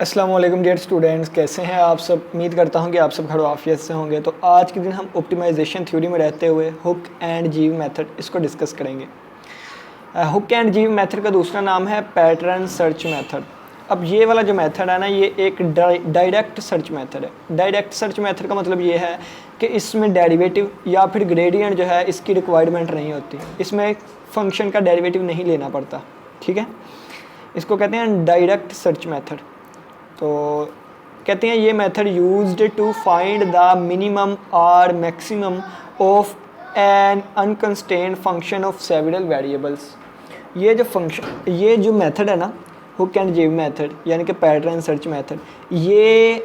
अस्सलाम वालेकुम dear students, कैसे हैं आप सब। उम्मीद करता हूं कि आप सब खैर आफियत से होंगे। तो आज के दिन हम ऑप्टिमाइजेशन थ्योरी में रहते हुए हुक एंड जीव मेथड इसको डिस्कस करेंगे। हुक एंड जीव मेथड का दूसरा नाम है पैटर्न सर्च मेथड। अब ये वाला जो मेथड है ना, ये एक डायरेक्ट सर्च मेथड है। डायरेक्ट सर्च मेथड का मतलब ये है कि इसमें डेरिवेटिव या फिर ग्रेडियंट जो है इसकी रिक्वायरमेंट नहीं होती, इसमें फंक्शन का डेरिवेटिव नहीं लेना पड़ता। ठीक है, इसको कहते हैं डायरेक्ट सर्च मेथड। तो कहते हैं ये method used to find the minimum और maximum of an unconstrained function of several variables. ये जो मेथड है ना, हुक एंड जीव मेथड यानी कि पैटर्न सर्च मेथड, ये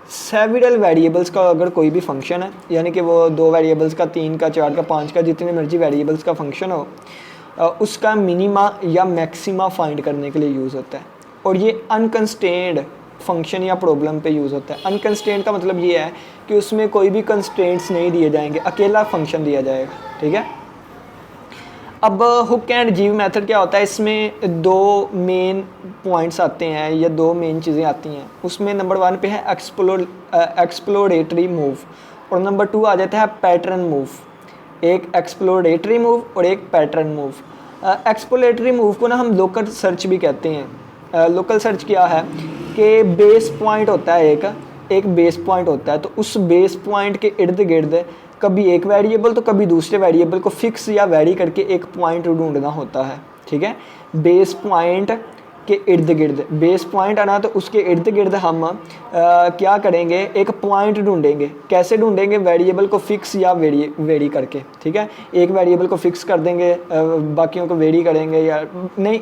सेवरल वेरिएबल्स का अगर कोई भी फंक्शन है, यानी कि वो 2 वेरिएबल्स का, 3 का, 4 का, 5 का, जितने मर्जी वेरिएबल्स का फंक्शन हो, उसका मिनिमा या मैक्सिमा फाइंड करने के लिए यूज़ होता है। और ये अनकंस्ट्रेंड फंक्शन या प्रॉब्लम पे यूज़ होता है। अनकंस्ट्रेंड का मतलब ये है कि उसमें कोई भी कंस्ट्रेंट्स नहीं दिए जाएंगे, अकेला फंक्शन दिया जाएगा। ठीक है, अब हुक एंड जीव मेथड क्या होता है, इसमें 2 मेन पॉइंट्स आते हैं या 2 मेन चीज़ें आती हैं। उसमें नंबर 1 पे है एक्सप्लोरेटरी मूव और नंबर 2 आ जाता है पैटर्न मूव। एक एक्सप्लोरेटरी मूव और एक पैटर्न मूव। एक्सप्लोरेटरी मूव को ना हम लोकल सर्च भी कहते हैं। लोकल सर्च क्या है कि बेस पॉइंट होता है, एक बेस पॉइंट होता है, तो उस बेस पॉइंट के इर्द गिर्द कभी एक वेरिएबल तो कभी दूसरे वेरिएबल को फिक्स या वेरी करके एक पॉइंट ढूंढना होता है। ठीक है, बेस पॉइंट के इर्द गिर्द, बेस पॉइंट आना तो उसके इर्द गिर्द हम क्या करेंगे, एक पॉइंट ढूंढेंगे। कैसे ढूंढेंगे, वेरिएबल को फिक्स या वेरी करके। ठीक है, एक वेरिएबल को फिक्स कर देंगे, बाकियों को वेरी करेंगे, या नहीं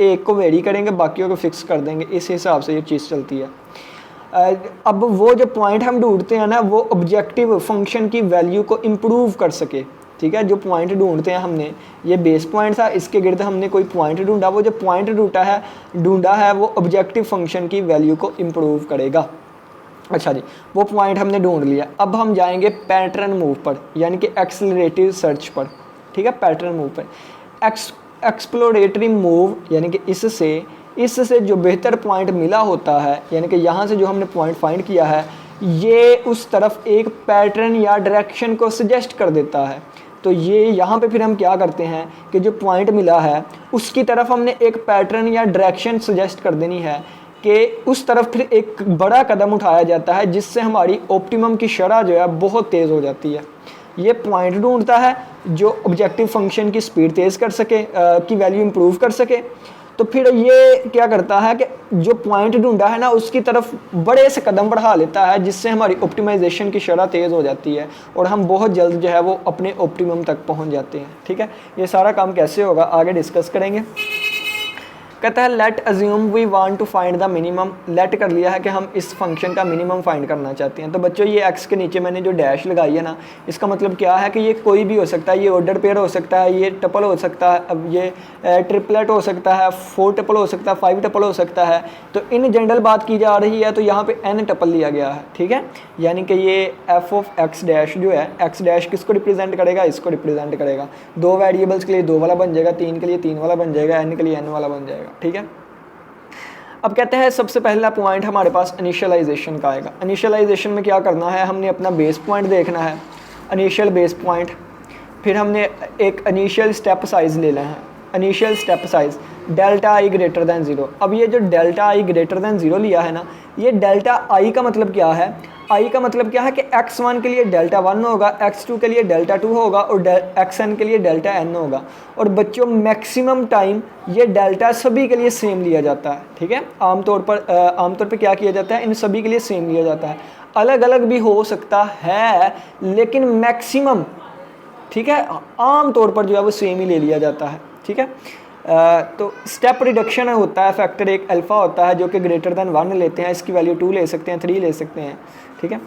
एक को वेरी करेंगे, बाकियों को फिक्स कर देंगे। इस हिसाब से ये चीज़ चलती है। अब वो जो पॉइंट हम ढूंढते हैं ना, वो ऑब्जेक्टिव फंक्शन की वैल्यू को इम्प्रूव कर सके। ठीक है, जो पॉइंट ढूंढते हैं हमने, ये बेस पॉइंट था, इसके गिर्द हमने कोई पॉइंट ढूंढा, वो जो पॉइंट ढूंढा है वो ऑब्जेक्टिव फंक्शन की वैल्यू को इम्प्रूव करेगा। अच्छा जी, वो पॉइंट हमने ढूंढ लिया। अब हम जाएंगे पैटर्न मूव पर, यानी कि एक्सेलरेटिव सर्च पर। ठीक है, पैटर्न मूव पर एक्सप्लोरेटरी मूव यानी कि इससे जो बेहतर पॉइंट मिला होता है, यानी कि यहाँ से जो हमने पॉइंट फाइंड किया है, ये उस तरफ एक पैटर्न या डायरेक्शन को सजेस्ट कर देता है। तो ये यहाँ पे फिर हम क्या करते हैं कि जो पॉइंट मिला है उसकी तरफ हमने एक पैटर्न या डायरेक्शन सजेस्ट कर देनी है कि उस तरफ फिर एक बड़ा कदम उठाया जाता है, जिससे हमारी ऑप्टिमम की शरह जो है बहुत तेज़ हो जाती है। ये पॉइंट ढूंढता है जो ऑब्जेक्टिव फंक्शन की स्पीड तेज़ कर सके, की वैल्यू इंप्रूव कर सके। तो फिर ये क्या करता है कि जो पॉइंट ढूंढा है ना, उसकी तरफ बड़े से कदम बढ़ा लेता है, जिससे हमारी ऑप्टिमाइजेशन की शरह तेज़ हो जाती है और हम बहुत जल्द जो है वो अपने ऑप्टिमम तक पहुंच जाते हैं। ठीक है, ये सारा काम कैसे होगा आगे डिस्कस करेंगे। कहता है let assume we want to find the minimum. Late कर लिया है कि हम इस फंक्शन का मिनिमम फाइंड करना चाहते हैं। तो बच्चों, ये एक्स के नीचे मैंने जो डैश लगाई है ना, इसका मतलब क्या है कि ये कोई भी हो सकता है। ये ऑर्डर पेयर हो सकता है, ये टपल हो सकता है, अब ये ट्रिपलेट हो सकता है, 4 टपल हो सकता है, 5 टपल हो सकता है। तो इन जनरल बात की जा रही है, तो यहाँ पे n टपल लिया गया है। ठीक है, यानी कि ये एफ ऑफ एक्स डैश जो है, एक्स डैश किसको रिप्रेजेंट करेगा, इसको रिप्रेजेंट करेगा। 2 वेरिएबल्स के लिए 2 वाला बन जाएगा, 3 के लिए 3 वाला बन जाएगा, n के लिए n वाला बन जाएगा। ठीक है, अब कहते हैं सबसे पहला पॉइंट हमारे पास इनिशियलाइजेशन का आएगा। इनिशियलाइजेशन में क्या करना है, हमने अपना बेस पॉइंट देखना है, इनिशियल बेस पॉइंट। फिर हमने एक इनिशियल स्टेप साइज़ लेना है, इनिशियल स्टेप साइज़ डेल्टा आई ग्रेटर दैन 0। अब ये जो डेल्टा आई ग्रेटर दैन 0 लिया है ना, ये डेल्टा आई का मतलब क्या है, आई का मतलब क्या है कि x1 के लिए डेल्टा 1 होगा, x2 के लिए डेल्टा 2 होगा और xn के लिए डेल्टा n होगा। और बच्चों, मैक्सिमम टाइम ये डेल्टा सभी के लिए सेम लिया जाता है। ठीक है, आमतौर पर क्या किया जाता है, इन सभी के लिए सेम लिया जाता है। अलग अलग भी हो सकता है, लेकिन मैक्सिमम, ठीक है, आमतौर पर जो है वो सेम ही ले लिया जाता है। ठीक है, तो स्टेप रिडक्शन होता है, फैक्टर एक अल्फ़ा होता है जो कि ग्रेटर दैन 1 लेते हैं, इसकी वैल्यू 2 ले सकते हैं, 3 ले सकते हैं। ठीक है,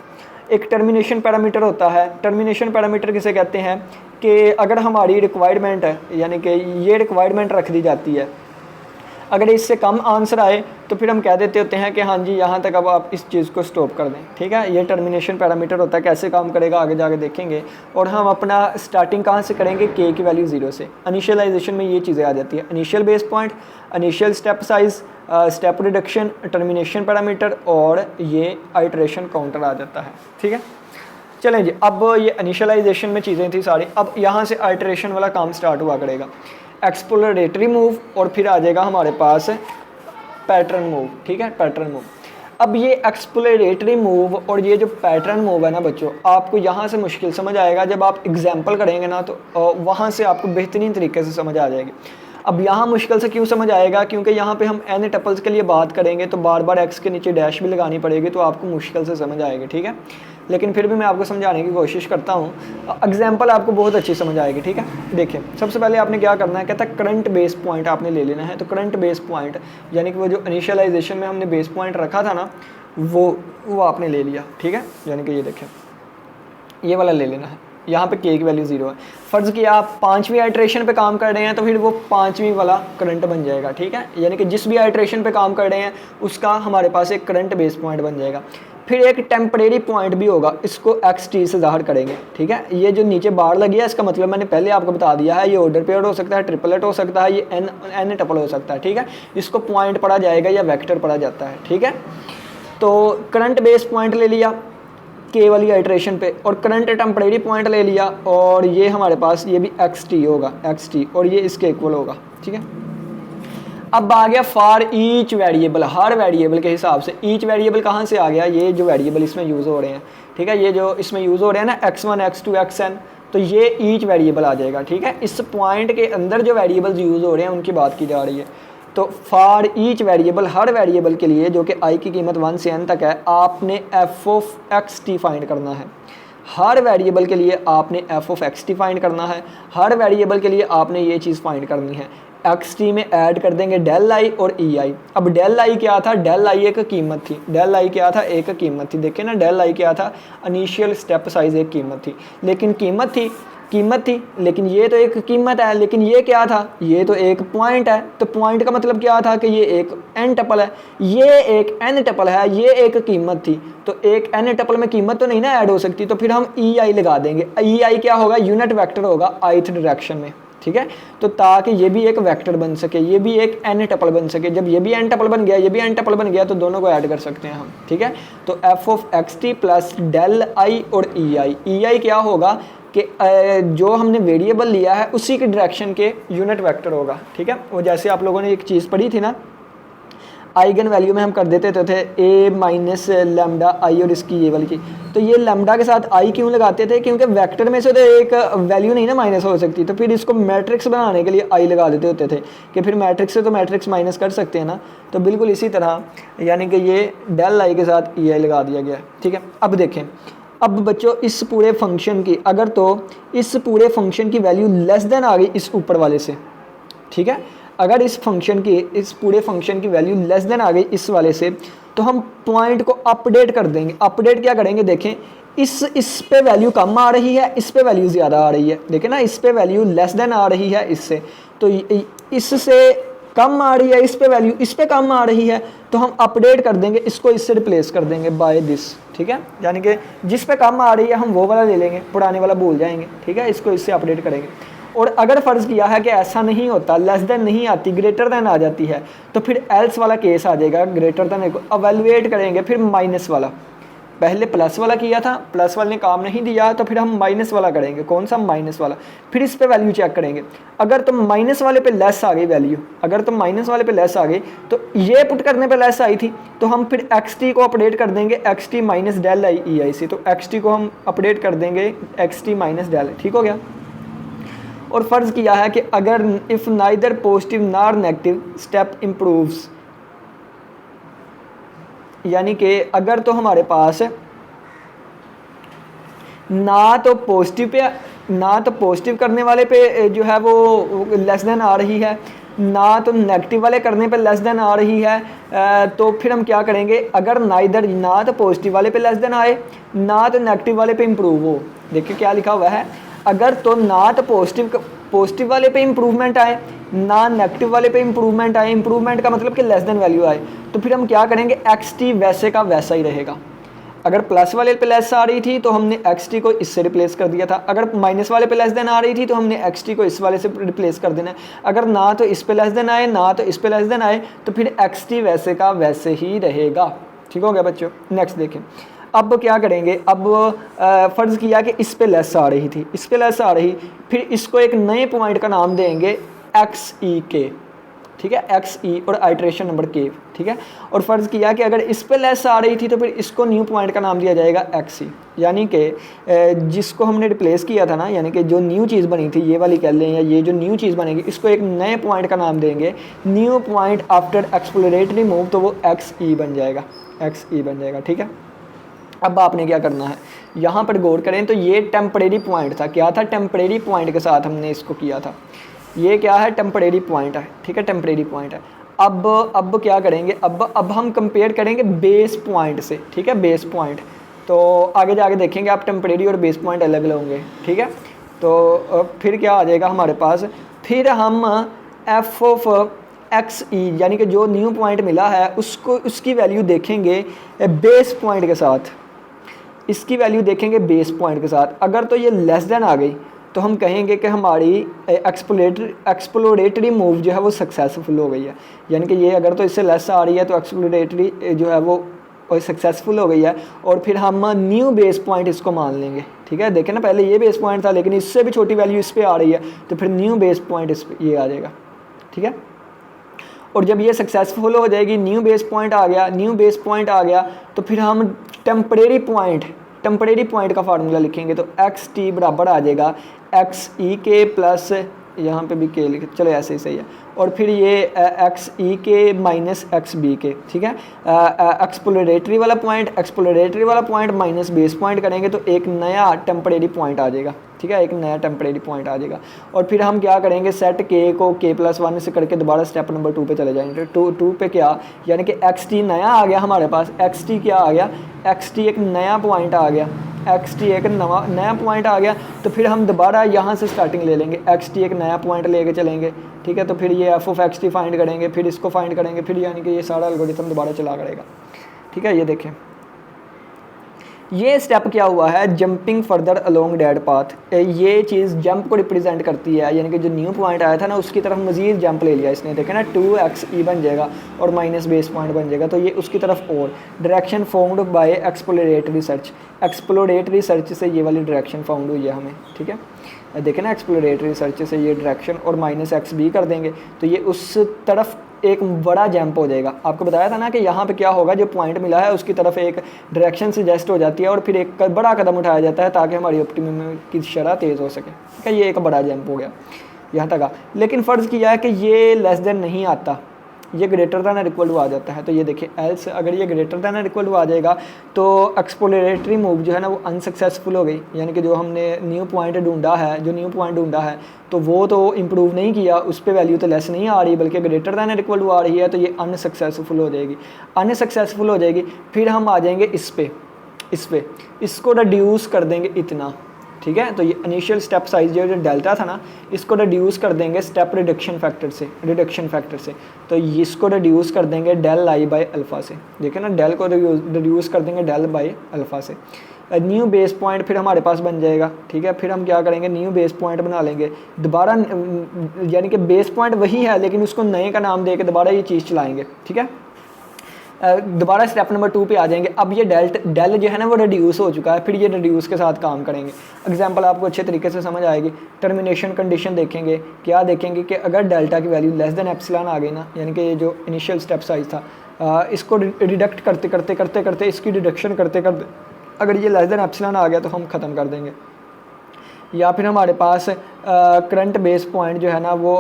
एक टर्मिनेशन पैरामीटर होता है। टर्मिनेशन पैरामीटर किसे कहते हैं कि अगर हमारी रिक्वायरमेंट है, यानी कि ये रिक्वायरमेंट रख दी जाती है, अगर इससे कम आंसर आए तो फिर हम कह देते होते हैं कि हाँ जी यहाँ तक अब आप इस चीज़ को स्टॉप कर दें। ठीक है, ये टर्मिनेशन पैरामीटर होता है। कैसे काम करेगा आगे जाके देखेंगे। और हम अपना स्टार्टिंग कहाँ से करेंगे, के की वैल्यू 0 से। इनिशियलाइजेशन में ये चीज़ें आ जाती है, initial base point, initial step size, step reduction, termination parameter और ये आइटरेशन काउंटर आ जाता है। ठीक है, चलें जी, अब ये इनिशियलाइजेशन में चीज़ें थी सारी, अब यहाँ से आइटरेशन वाला काम स्टार्ट हुआ करेगा। एक्सप्लोरेटरी मूव और फिर आ जाएगा हमारे पास पैटर्न मूव। ठीक है, पैटर्न मूव। अब ये एक्सप्लोरेटरी मूव और ये जो पैटर्न मूव है ना बच्चों, आपको यहाँ से मुश्किल समझ आएगा, जब आप एग्जाम्पल करेंगे ना तो वहाँ से आपको बेहतरीन तरीके से समझ आ जाएगी। अब यहाँ मुश्किल से क्यों समझ आएगा, क्योंकि यहाँ पे हम एन टपल्स के लिए बात करेंगे तो बार बार एक्स के नीचे डैश भी लगानी पड़ेगी, तो आपको मुश्किल से समझ आएगी। ठीक है, लेकिन फिर भी मैं आपको समझाने की कोशिश करता हूँ, एग्जाम्पल आपको बहुत अच्छी समझ आएगी। ठीक है, देखिए सबसे पहले आपने क्या करना है, कहता है करंट बेस पॉइंट आपने ले लेना है। तो करंट बेस पॉइंट यानी कि वो जो इनिशियलाइजेशन में हमने बेस पॉइंट रखा था ना, वो आपने ले लिया। ठीक है, यानी कि ये देखें, ये वाला ले लेना है। यहाँ पे के की वैल्यू 0 है। फ़र्ज़ किया आप 5वीं आइट्रेशन पे काम कर रहे हैं तो फिर वो 5वीं वाला करंट बन जाएगा। ठीक है, यानी कि जिस भी आइट्रेशन पे काम कर रहे हैं उसका हमारे पास एक करंट बेस पॉइंट बन जाएगा। फिर एक टेम्परेरी पॉइंट भी होगा, इसको XT से ज़ाहिर करेंगे। ठीक है, ये जो नीचे बार लगी है इसका मतलब मैंने पहले आपको बता दिया है, ये ऑर्डर पेयर हो सकता है, ट्रिपलेट हो सकता है, ये एन टपल हो सकता है। ठीक है, इसको पॉइंट पढ़ा जाएगा या वेक्टर पढ़ा जाता है। ठीक है, तो करंट बेस पॉइंट ले लिया के वाली आइट्रेशन पे, और करंट टेम्परेरी पॉइंट ले लिया, और ये हमारे पास ये भी XT होगा, XT, और ये इसके इक्वल होगा। ठीक है, अब आ गया for each variable, her variable के हिसाब से। ईच वेरिएबल कहाँ से आ गया, ये जो वेरिएबल इसमें यूज़ हो रहे हैं। ठीक है, ये जो इसमें यूज़ हो रहे हैं ना x1 x2 xn, तो ये ईच वेरिएबल आ जाएगा। ठीक है, इस पॉइंट के अंदर जो वेरिएबल्स यूज़ हो रहे हैं उनकी बात की जा रही है। तो for each variable, her variable के लिए जो कि i की कीमत 1 से n तक है, आपने f of xt फाइंड करना है। हर वेरिएबल के लिए आपने f of xt फाइंड करना है। हर वेरिएबल के लिए आपने ये चीज़ फाइंड करनी है। xt में ऐड कर देंगे डेल i और ei। अब डेल i क्या था, डेल i एक कीमत थी। डेल i क्या था, एक कीमत थी। देखिए ना, डेल i क्या था, इनिशियल स्टेप साइज एक कीमत थी, लेकिन कीमत थी, लेकिन ये तो एक कीमत है, लेकिन ये क्या था, ये तो एक पॉइंट है। तो पॉइंट का मतलब क्या था कि ये एक एन टपल है, ये एक एन टपल है, ये एक कीमत थी। तो एक एन टपल में कीमत तो नहीं ना ऐड हो सकती, तो फिर हम ei लगा देंगे। ei क्या होगा, यूनिट वेक्टर होगा ith डायरेक्शन में। ठीक है, तो ताकि ये भी एक वेक्टर बन सके, ये भी एक एन टपल बन सके। जब ये भी एन टपल बन गया, ये भी एन टपल बन गया, तो दोनों को ऐड कर सकते हैं हम। ठीक है, तो f of xt plus del i और ei क्या होगा कि जो हमने वेरिएबल लिया है उसी के डायरेक्शन के यूनिट वेक्टर होगा। ठीक है, वो जैसे आप लोगों ने एक चीज़ पढ़ी थी ना, आइगन वैल्यू में हम कर देते थे a माइनस लैम्डा आई, और इसकी ये वाली चीज़, तो ये लैम्डा के साथ आई क्यों लगाते थे, क्योंकि वेक्टर में से तो एक वैल्यू नहीं ना माइनस हो सकती, तो फिर इसको मैट्रिक्स बनाने के लिए आई लगा देते होते थे कि फिर मैट्रिक्स से तो मैट्रिक्स माइनस कर सकते हैं ना। तो बिल्कुल इसी तरह यानी कि ये डेल आई के साथ ei लगा दिया गया। ठीक है, अब देखें, अब बच्चों इस पूरे फंक्शन की, अगर तो इस पूरे फंक्शन की वैल्यू लेस देन आ गई इस ऊपर वाले से, ठीक है, अगर इस पूरे फंक्शन की वैल्यू लेस देन आ गई इस वाले से, तो हम पॉइंट को अपडेट कर देंगे। अपडेट क्या करेंगे, देखें इस पे वैल्यू कम आ रही है, इस पे वैल्यू ज़्यादा आ रही है। देखें ना, इस पे वैल्यू लेस देन आ रही है इससे, तो इससे कम आ रही है, इस पे वैल्यू इस पे कम आ रही है, तो हम अपडेट कर देंगे, इसको इससे रिप्लेस कर देंगे बाय दिस। ठीक है, यानी कि जिस पे कम आ रही है हम वो वाला ले लेंगे, पुराने वाला भूल जाएंगे। ठीक है, इसको इससे अपडेट करेंगे। और अगर फ़र्ज़ किया है कि ऐसा नहीं होता, लेस देन नहीं आती, ग्रेटर देन आ जाती है, तो फिर एल्स वाला केस आ जाएगा। ग्रेटर देन को अवेलुएट करेंगे, फिर माइनस वाला, पहले प्लस वाला किया था, प्लस वाले ने काम नहीं दिया, तो फिर हम माइनस वाला करेंगे। कौन सा, माइनस वाला। फिर इस पे वैल्यू चेक करेंगे, अगर तो माइनस वाले पे लेस आ गई वैल्यू, अगर तो माइनस वाले पे लेस आ गई, तो ये पुट करने पे लेस आई थी, तो हम फिर xt को अपडेट कर देंगे xt minus del I ei से। तो xt को हम अपडेट कर देंगे xt माइनस डेल। ठीक हो गया। और फ़र्ज़ किया है कि अगर if neither positive nor negative step improves, यानी कि अगर तो हमारे पास ना तो पॉजिटिव करने वाले पे जो है वो लेस देन आ रही है, ना तो नेगेटिव वाले करने पे लेस देन आ रही है, तो फिर हम क्या करेंगे, अगर नाइदर, ना तो पॉजिटिव वाले पे लेस देन आए, ना तो नेगेटिव वाले पे इम्प्रूव हो। देखिए क्या लिखा हुआ है, अगर तो ना तो पॉजिटिव वाले पे इम्प्रूवमेंट आए, ना नेगेटिव वाले पे इम्प्रूवमेंट आए, इम्प्रूवमेंट का मतलब कि लेस देन वैल्यू आए, तो फिर हम क्या करेंगे, xt वैसे का वैसा ही रहेगा। अगर प्लस वाले पे लेस आ रही थी तो हमने एक्स टी को इससे रिप्लेस कर दिया था, अगर माइनस वाले पे लेस देन आ रही थी तो हमने एक्स टी को इस वाले से रिप्लेस कर देना है। अगर ना तो इस पे लेस देन आए ना तो इस पे लेस देन आए तो फिर एक्स टी वैसे का वैसे ही रहेगा। ठीक हो गया बच्चों। नेक्स्ट देखें, अब क्या करेंगे, अब फ़र्ज़ किया कि इस पे लेस आ रही थी, इस पे लेस आ रही, फिर इसको एक नए पॉइंट का नाम देंगे एक्स ई के, ठीक है, एक्स ई और आइट्रेशन नंबर के, ठीक है। और फ़र्ज़ किया कि अगर इस पे लेस आ रही थी तो फिर इसको न्यू पॉइंट का नाम दिया जाएगा एक्स ई, यानी कि जिसको हमने रिप्लेस किया था ना, यानी कि जो न्यू चीज़ बनी थी ये वाली कह लें, या ये जो न्यू चीज़ बनेगी इसको एक नए पॉइंट का नाम देंगे new point after exploratory move, तो वो एक्स ई बन जाएगा, एक्स ई बन जाएगा, ठीक है। अब आपने क्या करना है, यहाँ पर गौर करें तो ये टेम्परेरी पॉइंट था, क्या था, टेम्परेरी पॉइंट के साथ हमने इसको किया था, ये क्या है, टेम्परेरी पॉइंट है, ठीक है, टेम्परेरी पॉइंट है। अब क्या करेंगे, अब हम कंपेयर करेंगे बेस पॉइंट से, ठीक है, बेस पॉइंट। तो आगे जाके देखेंगे आप टेम्परेरी और बेस पॉइंट अलग अलग होंगे, ठीक है। तो फिर क्या आ जाएगा हमारे पास, फिर हम एफ ऑफ एक्स ई यानी कि जो न्यू पॉइंट मिला है उसको, उसकी वैल्यू देखेंगे बेस पॉइंट के साथ, इसकी वैल्यू देखेंगे बेस पॉइंट के साथ। अगर तो ये लेस देन आ गई तो हम कहेंगे कि हमारी एक्सप्लोरेटरी मूव जो है वो सक्सेसफुल हो गई है, यानी कि ये अगर तो इससे लेस आ रही है तो एक्सप्लोरेटरी जो है वो सक्सेसफुल हो गई है, और फिर हम न्यू बेस पॉइंट इसको मान लेंगे, ठीक है। देखें ना, पहले ये बेस पॉइंट था लेकिन इससे भी छोटी वैल्यू इस पर आ रही है तो फिर न्यू बेस पॉइंट इस पर ये आ जाएगा, ठीक है। और जब ये सक्सेसफुल हो जाएगी, न्यू बेस पॉइंट आ गया, न्यू बेस पॉइंट आ गया, तो फिर हम टेम्परेरी पॉइंट का फार्मूला लिखेंगे, तो एक्स टी बराबर आ जाएगा एक्स ई के प्लस, यहाँ पे भी के लिखे, चलो ऐसे ही सही है, और फिर ये एक्स ई के माइनस एक्स बी के, ठीक है। एक्सप्लोरेटरी वाला पॉइंट माइनस बेस पॉइंट करेंगे तो एक नया टेम्परेरी पॉइंट आ जाएगा, ठीक है, एक नया टेम्परेरी पॉइंट आ जाएगा। और फिर हम क्या करेंगे, सेट के को के प्लस 1 से करके दोबारा स्टेप नंबर 2 पे चले जाएंगे। टू पे क्या, यानी कि एक्स टी नया आ गया हमारे पास, एक्स टी क्या आ गया, एक्स टी एक नया पॉइंट आ गया, एक्स टी एक नया पॉइंट आ गया, तो फिर हम दोबारा यहाँ से स्टार्टिंग ले लेंगे, एक्स टी एक नया पॉइंट लेके चलेंगे, ठीक है। तो फिर ये F of x T find करेंगे, फिर इसको फाइंड करेंगे, फिर यानी कि ये सारा एल्गोरिथम दोबारा चला करेगा, ठीक है। ये देखें, ये स्टेप क्या हुआ है, jumping further along dead path, ये चीज़ जंप को रिप्रेजेंट करती है, यानी कि जो न्यू पॉइंट आया था ना उसकी तरफ मजीद जंप ले लिया इसने, देखें ना, 2xe बन जाएगा और माइनस बेस पॉइंट बन जाएगा, तो ये उसकी तरफ, और direction found by exploratory search से ये वाली डायरेक्शन फाउंड हुई है हमें, ठीक है। देखें ना, एक्सप्लोरेटरी सर्च से ये डायरेक्शन और माइनस एक्स बी कर देंगे तो ये उस तरफ एक बड़ा जंप हो जाएगा। आपको बताया था ना कि यहाँ पे क्या होगा, जो पॉइंट मिला है उसकी तरफ एक डायरेक्शन सजेस्ट हो जाती है और फिर एक बड़ा कदम उठाया जाता है ताकि हमारी ऑप्टिमम की शरह तेज़ हो सके, ठीक है। ये एक बड़ा जंप हो गया यहाँ तक। लेकिन फ़र्ज़ किया है कि ये लेस देन नहीं आता, ये ग्रेटर दैन और इक्वल टू आ जाता है, तो ये देखिए एल्स अगर ये ग्रेटर दैन और इक्वल टू आ जाएगा तो एक्सप्लोरेटरी मूव जो है ना वो अनसक्सेसफुल हो गई, यानी कि जो हमने न्यू पॉइंट ढूंढा है तो वो तो इम्प्रूव नहीं किया, उस पर वैल्यू तो लेस नहीं आ रही बल्कि ग्रेटर दैन और इक्वल टू आ रही है, तो ये अनसक्सेसफुल हो जाएगी। फिर हम आ जाएंगे इस पे, इसको रिड्यूस कर देंगे इतना, ठीक है। तो ये इनिशियल स्टेप साइज जो डेल्टा था ना इसको रिड्यूस कर देंगे स्टेप रिडक्शन फैक्टर से, तो इसको रिड्यूस कर देंगे डेल आई बाय अल्फ़ा से, देखें ना, डेल को रिड्यूस कर देंगे डेल बाय अल्फ़ा से। न्यू बेस पॉइंट फिर हमारे पास बन जाएगा, ठीक है। फिर हम क्या करेंगे, न्यू बेस पॉइंट बना लेंगे दोबारा, यानी कि बेस पॉइंट वही है लेकिन उसको नए का नाम दे के दोबारा ये चीज़ चलाएँगे, ठीक है। दोबारा स्टेप नंबर 2 पे आ जाएंगे। अब ये डेल जो है ना वो रिड्यूस हो चुका है, फिर ये रिड्यूस के साथ काम करेंगे। एग्जांपल आपको अच्छे तरीके से समझ आएगी। टर्मिनेशन कंडीशन देखेंगे, क्या देखेंगे कि अगर डेल्टा की वैल्यू लेस देन एप्सिलॉन आ गई ना, यानी कि ये जो इनिशियल स्टेप साइज था इसको डिडक्ट करते इसकी डिडक्शन करते अगर ये लेस देन एप्सिलॉन आ गया तो हम ख़त्म कर देंगे। या फिर हमारे पास करंट बेस पॉइंट जो है ना वो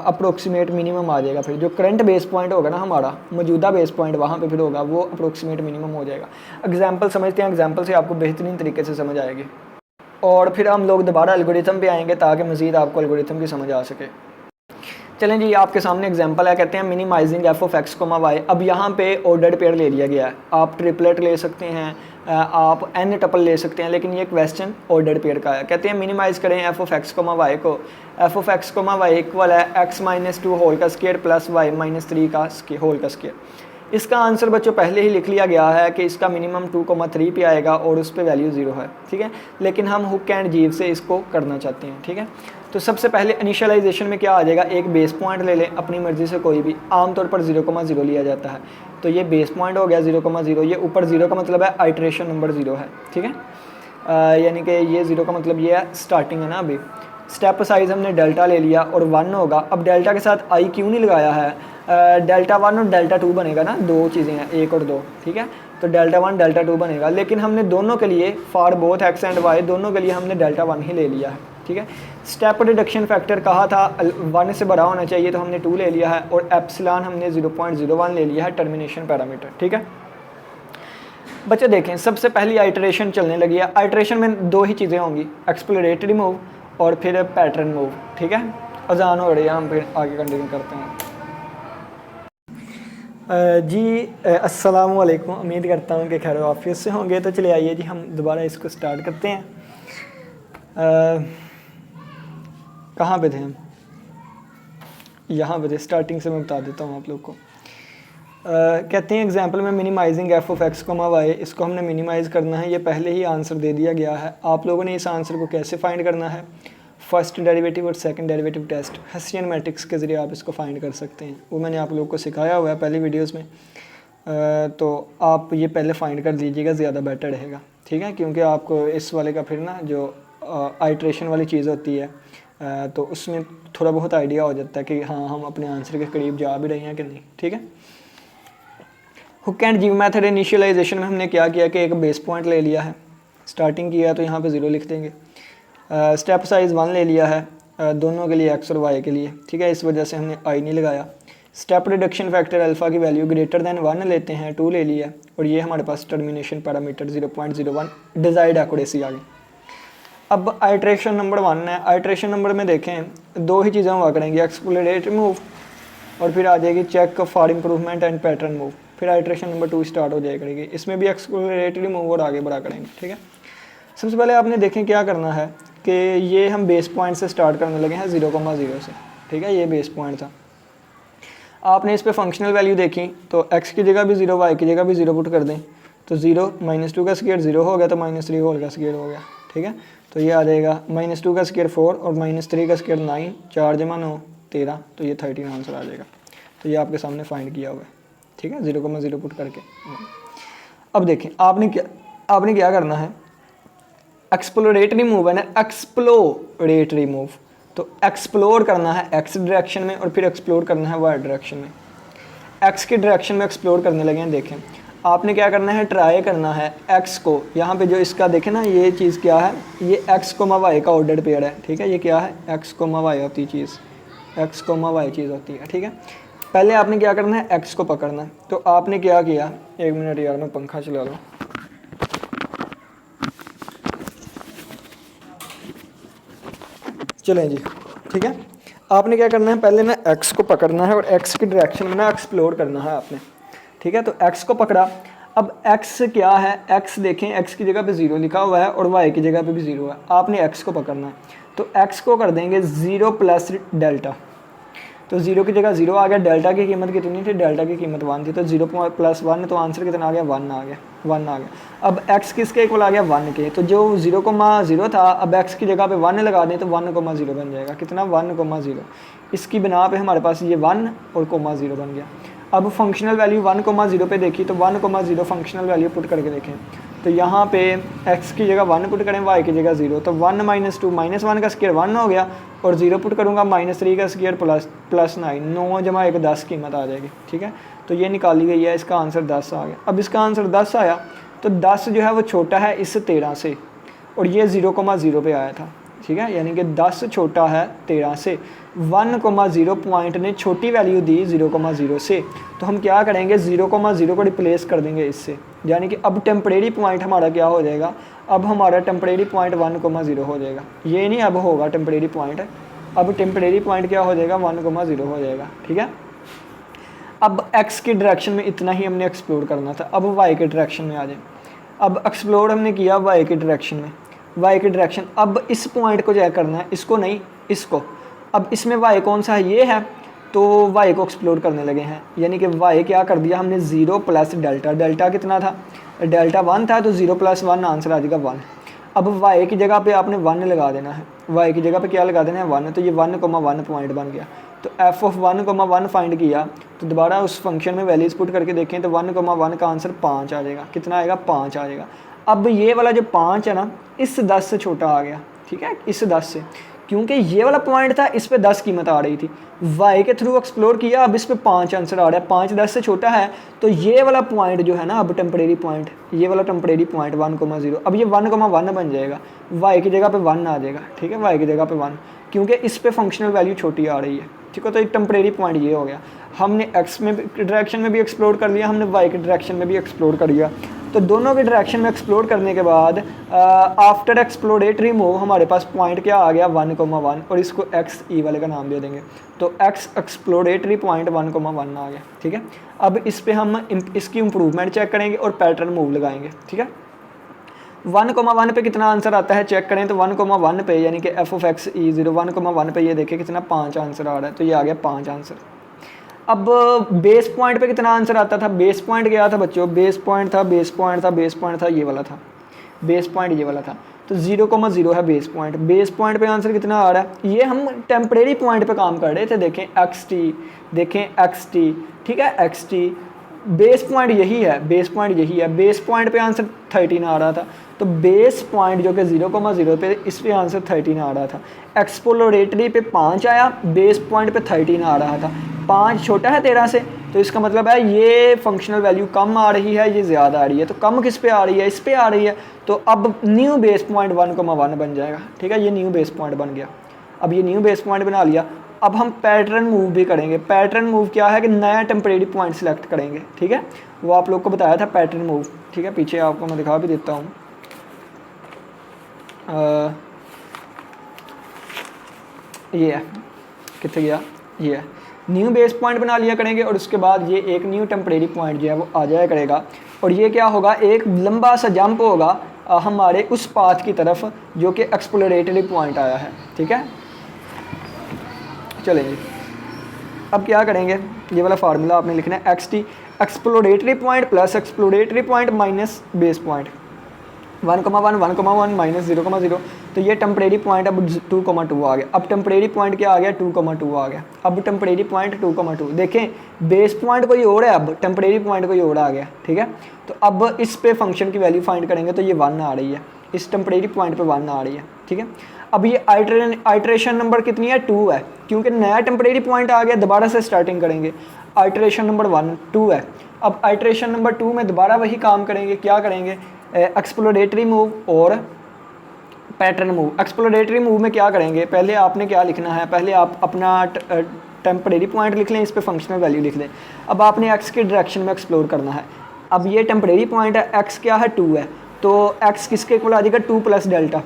अप्रोक्सीमेट मिनिमम आ जाएगा, फिर जो करंट बेस पॉइंट होगा ना हमारा मौजूदा बेस पॉइंट वहाँ पे फिर होगा वो अप्रोक्सीमेट मिनिमम हो जाएगा। एग्जांपल समझते हैं, एग्जांपल से आपको बेहतरीन तरीके से समझ आएगी और फिर हम लोग दोबारा एल्गोरिथम पे आएंगे ताकि मज़ीद आपको एल्गोरिथम की समझ आ सके। चलें जी, आपके सामने एग्जांपल है, कहते हैं minimizing f of x comma y. अब यहाँ पे ऑर्डर्ड पेयर ले लिया गया है, आप ट्रिपलेट ले सकते हैं, आप एन टपल ले सकते हैं, लेकिन ये क्वेश्चन ऑर्डर्ड पेयर का है। कहते हैं मिनिमाइज़ करें F of x comma Y को, F of x comma Y equal है x-2 होल का स्क्वायर प्लस y-3 का होल का स्क्वायर। इसका आंसर बच्चों पहले ही लिख लिया गया है कि इसका मिनिमम 2,3 पे आएगा और उस पर वैल्यू 0 है, ठीक है। लेकिन हम हुक एंड जीव से इसको करना चाहते हैं, ठीक है। तो सबसे पहले इनिशियलाइजेशन में क्या आ जाएगा, एक बेस पॉइंट ले लें अपनी मर्ज़ी से कोई भी, आमतौर पर 0,0 लिया जाता है। तो ये बेस पॉइंट हो गया 0,0, ये ऊपर 0 का मतलब है आइट्रेशन नंबर 0 है, ठीक है। यानी कि ये 0 का मतलब ये है स्टार्टिंग है ना। अभी स्टेप साइज़ हमने डेल्टा ले लिया और 1 होगा। अब डेल्टा के साथ आई क्यों नहीं लगाया है, डेल्टा 1 और डेल्टा 2 बनेगा ना, दो चीज़ें हैं, 1 और 2, ठीक है। तो डेल्टा 1 डेल्टा 2 बनेगा, लेकिन हमने दोनों के लिए for both x and y दोनों के लिए हमने डेल्टा 1 ही ले लिया है, ठीक है। स्टेप रिडक्शन फैक्टर कहा था 1 से बड़ा होना चाहिए, तो हमने 2 ले लिया है और एप्सिलॉन हमने 0.01 ले लिया है टर्मिनेशन पैरामीटर, ठीक है। बच्चे देखें, सबसे पहली आइटरेशन चलने लगी है। आइटरेशन में दो ही चीज़ें होंगी, एक्सप्लोरेटरी मूव और फिर पैटर्न मूव, ठीक है। अजान हो रही है, हम फिर आगे कंटिन्यू करते हैं। जी अस्सलाम वालेकुम, उम्मीद करता हूँ कि खैर ऑफिस से होंगे। तो चले आइए जी, हम दोबारा इसको स्टार्ट करते हैं। कहाँ पे थे हम, यहाँ पे थे, स्टार्टिंग से मैं बता देता हूँ आप लोग को। कहते हैं एग्जांपल में minimizing f of x comma y, इसको हमने मिनिमाइज़ करना है। ये पहले ही आंसर दे दिया गया है। आप लोगों ने इस आंसर को कैसे फाइंड करना है, फर्स्ट डेरिवेटिव और second derivative test, Hessian matrix के ज़रिए आप इसको फाइंड कर सकते हैं। वो मैंने आप लोगों को सिखाया हुआ है पहले वीडियोस में। तो आप ये पहले फाइंड कर लीजिएगा, ज़्यादा बेटर रहेगा, ठीक है। क्योंकि आपको इस वाले का फिर ना जो आइट्रेशन वाली चीज़ होती है, तो उसमें थोड़ा बहुत आइडिया हो जाता है कि हाँ हम अपने आंसर के करीब जा भी रहे हैं कि नहीं, ठीक है। हुक एंड जीव मेथड इनिशियलाइजेशन में हमने क्या किया कि एक बेस पॉइंट ले लिया है, स्टार्टिंग किया तो यहाँ पे 0 लिख देंगे। स्टेप साइज़ 1 ले लिया है दोनों के लिए, एक्स और वाई के लिए, ठीक है। इस वजह से हमने आई नहीं लगाया। स्टेप रिडक्शन फैक्टर अल्फ़ा की वैल्यू ग्रेटर दैन 1 लेते हैं, 2 ले लिया, और ये हमारे पास टर्मिनेशन पैरामीटर 0.01 डिज़ायर्ड एक्यूरेसी आ गई। अब आइट्रेशन नंबर 1 है। आइट्रेशन नंबर में देखें दो ही चीज़ें हुआ करेंगी, एक्सप्लोरेटरी मूव और फिर आ जाएगी check for improvement and pattern move. फिर आइट्रेशन नंबर 2 स्टार्ट हो जाए करेगी, इसमें भी एक्सप्लोरेटरी मूव और आगे बढ़ा करेंगे, ठीक है। सबसे पहले आपने देखें क्या करना है कि ये हम बेस पॉइंट से स्टार्ट करने लगे हैं 0,0 से, ठीक है। ये बेस पॉइंट था। आपने इस पे फंक्शनल वैल्यू देखी तो x की जगह भी 0, y की जगह भी 0 पुट कर दें तो 0 -2 का स्क्वायर 0 हो गया, तो -3 होल का स्क्वायर हो गया, ठीक है। तो ये आ जाएगा -2 का स्क्वायर 4 और -3 का स्क्वायर 9, 4 जमा 9 13, तो ये 13 आंसर आ जाएगा। तो ये आपके सामने फाइंड किया हुआ है, ठीक है, 0,0 पुट करके। अब देखें आपने क्या करना है, एक्सप्लोरेटरी मूव है ना, एक्सप्लोरेटरी मूव, तो एक्सप्लोर करना है एक्स डायरेक्शन में और फिर एक्सप्लोर करना है वाई डायरेक्शन में। एक्स की डायरेक्शन में एक्सप्लोर करने लगे हैं। देखें आपने क्या करना है, ट्राई करना है एक्स को, यहाँ पे जो इसका देखें ना ये चीज़ क्या है, ये एक्स कोमा वाई का ऑर्डर्ड पेयर है, ठीक है। ये क्या है, एक्स कोमा वाई होती चीज़, एक्स कोमा वाई चीज़ होती है, ठीक है। पहले आपने क्या करना है, एक्स को पकड़ना है। तो आपने क्या किया, 1 मिनट यार मैं पंखा चला लूँ। चलें जी, ठीक है। आपने क्या करना है, पहले ना एक्स को पकड़ना है और एक्स की डायरेक्शन में ना एक्सप्लोर करना है आपने, ठीक है। तो एक्स को पकड़ा। अब एक्स क्या है, एक्स देखें एक्स की जगह पे 0 लिखा हुआ है और वाई की जगह पे भी 0 है। आपने एक्स को पकड़ना है तो एक्स को कर देंगे 0 प्लस डेल्टा। तो 0 की जगह 0 आ गया, डेल्टा की कीमत कितनी थी, डेल्टा की कीमत 1 थी, तो 0 प्लस 1, तो आंसर कितना आ गया, 1 आ गया, 1 आ गया। अब x किसके इक्वल आ गया, 1 के, तो जो 0,0 था अब x की जगह पे 1 लगा दें तो 1,0 बन जाएगा, कितना, 1,0। इसकी बिना पे हमारे पास ये 1 और 0 बन गया। अब फंक्शनल वैल्यू 1,0 पे देखी तो 1,0 फंक्शनल वैल्यू पुट करके देखें तो यहाँ पे x की जगह 1 पुट करें, y की जगह 0, तो 1 - 2 -1 का स्क्वायर 1 हो गया और 0 पुट करूँगा -3 का स्क्वायर प्लस 9, 9 जमा 1 10 कीमत आ जाएगी, ठीक है। तो ये निकाली गई है, इसका आंसर 10 आ गया। अब इसका आंसर 10 आया तो 10 जो है वो छोटा है इस 13 से और ये 0,0 पे आया था, ठीक है। यानी कि 10 छोटा है 13 से, 1,0 पॉइंट ने छोटी वैल्यू दी 0,0 से, तो हम क्या करेंगे 0,0 को रिप्लेस कर देंगे इससे, यानी कि अब टेम्परेरी पॉइंट हमारा क्या हो जाएगा, अब हमारा टेम्परेरी पॉइंट 1,0 हो जाएगा। ये नहीं अब होगा टेम्परेरी पॉइंट, अब टेम्परेरी पॉइंट क्या हो जाएगा, 1,0 हो जाएगा, ठीक है। अब x की डायरेक्शन में इतना ही हमने एक्सप्लोर करना था। अब y के डायरेक्शन में आ जाए। अब एक्सप्लोर हमने किया y के डायरेक्शन में, y की डायरेक्शन, अब इस पॉइंट को चेक करना है, इसको नहीं, इसको। अब इसमें y कौन सा है, ये है, तो वाई को एक्सप्लोर करने लगे हैं, यानी कि वाई क्या कर दिया हमने 0 प्लस डेल्टा, डेल्टा कितना था, डेल्टा 1 था, तो 0 + 1 आंसर आ जाएगा 1। अब वाई की जगह पे आपने 1 लगा देना है, वाई की जगह पे क्या लगा देना है 1, तो ये 1,1 पॉइंट बन गया। तो एफ ऑफ 1,1 फाइंड किया, तो दोबारा उस फंक्शन में वैल्यूज पुट करके देखें तो 1,1 का आंसर 5 आ जाएगा। कितना आएगा, 5 आ जाएगा। अब ये वाला जो 5 है ना, इस 10 से छोटा आ गया, ठीक है, इस 10 से, क्योंकि ये वाला पॉइंट था, इस पे 10 कीमत आ रही थी, वाई के थ्रू एक्सप्लोर किया, अब इस पे 5 आंसर आ रहा है, 5 10 से छोटा है, तो ये वाला पॉइंट जो है ना, अब टेम्परेरी पॉइंट, ये वाला टेम्परेरी पॉइंट 1,0, अब ये 1,1 बन जाएगा, वाई की जगह पे 1 आ जाएगा, ठीक है, वाई की जगह पे 1, क्योंकि इस पे फंक्शनल वैल्यू छोटी आ रही है, ठीक है। तो एक टेम्परेरी पॉइंट ये हो गया। हमने एक्स में डायरेक्शन में भी एक्सप्लोर कर लिया, हमने वाई के डायरेक्शन में भी एक्सप्लोर कर लिया। तो दोनों के डायरेक्शन में एक्सप्लोर करने के बाद आफ्टर एक्सप्लोरेटरी मूव हमारे पास पॉइंट क्या आ गया 1,1, और इसको एक्स ई वाले का नाम दे देंगे, तो एक्स एक्सप्लोरेटरी पॉइंट 1,1 आ गया, ठीक है। अब इस पे हम इसकी इम्प्रूवमेंट चेक करेंगे और पैटर्न मूव लगाएंगे, ठीक है। 1,1 पे कितना आंसर आता है चेक करें, तो 1,1 पे यानी कि एफ ऑफ एक्स ई 0 1,1 पे ये देखें कितना 5 आंसर आ रहा है, तो ये आ गया 5 आंसर। अब बेस पॉइंट पे कितना आंसर आता था, बेस पॉइंट क्या था बच्चों, बेस पॉइंट था, बेस पॉइंट था, बेस पॉइंट था, ये वाला था, बेस पॉइंट ये वाला था, तो 0,0 है बेस पॉइंट। बेस पॉइंट पे आंसर कितना आ रहा है, ये हम टेम्परेरी पॉइंट पे काम कर रहे थे, देखें एक्स टी, देखें एक्स टी, ठीक है, एक्स टी, बेस पॉइंट यही है, बेस पॉइंट यही है, बेस पॉइंट पे आंसर 13 आ रहा था, तो बेस पॉइंट जो कि 0,0 पे, इस पे आंसर 13 आ रहा था। एक्सप्लोरेटरी पे 5 आया, बेस पॉइंट पे 13 आ रहा था, 5 छोटा है 13 से, तो इसका मतलब है ये फंक्शनल वैल्यू कम आ रही है, ये ज़्यादा आ रही है, तो कम किस पे आ रही है, इस पे आ रही है, तो अब न्यू बेस पॉइंट 1,1 बन जाएगा, ठीक है, ये न्यू बेस पॉइंट बन गया। अब ये न्यू बेस पॉइंट बना लिया, अब हम पैटर्न मूव भी करेंगे। पैटर्न मूव क्या है कि नया टेम्परेरी पॉइंट सिलेक्ट करेंगे, ठीक है, वो आप लोग को बताया था पैटर्न मूव, ठीक है, पीछे आपको मैं दिखा भी देता हूँ। ये है, कितने गया, ये है, न्यू बेस पॉइंट बना लिया करेंगे, और उसके बाद ये एक न्यू टेम्परेरी पॉइंट जो है वो आ जाया करेगा, और ये क्या होगा, एक लंबा सा जंप होगा हमारे उस पाथ की तरफ जो कि एक्सप्लोरेटरी पॉइंट आया है, ठीक है। चलेंगे, अब क्या करेंगे, ये वाला फार्मूला आपने लिखना है, x T exploratory point plus exploratory point minus base point, 1,1 1,1 minus 0,0, तो ये टेम्परेरी पॉइंट अब 2,2 आ गया। अब टेम्परेरी पॉइंट क्या आ गया, 2,2 आ गया। अब टेम्परेरी पॉइंट 2,2, देखें बेस पॉइंट कोई और है, अब टेम्परेरी पॉइंट कोई और आ गया, ठीक है। तो अब इस पे फंक्शन की वैल्यू फाइंड करेंगे, तो ये 1 आ रही है, इस टेम्परेरी पॉइंट पे 1 आ रही है, ठीक है। अब ये आइट्रेशन नंबर कितनी है, 2 है, क्योंकि नया टेम्परेरी पॉइंट आ गया, दोबारा से स्टार्टिंग करेंगे। आइट्रेशन नंबर 1 2 है, अब आइट्रेशन नंबर 2 में दोबारा वही काम करेंगे, क्या करेंगे, एक्सप्लोरेटरी मूव और पैटर्न मूव। एक्सप्लोरेटरी मूव में क्या करेंगे, पहले आपने क्या लिखना है, पहले आप अपना टेम्परेरी पॉइंट लिख लें, इस पे फंक्शनल वैल्यू लिख लें। अब आपने एक्स के डायरेक्शन में एक्सप्लोर करना है। अब ये टेम्परेरी पॉइंट है, एक्स क्या है 2 है, तो एक्स किसके इक्वल आ जाएगा 2 प्लस डेल्टा,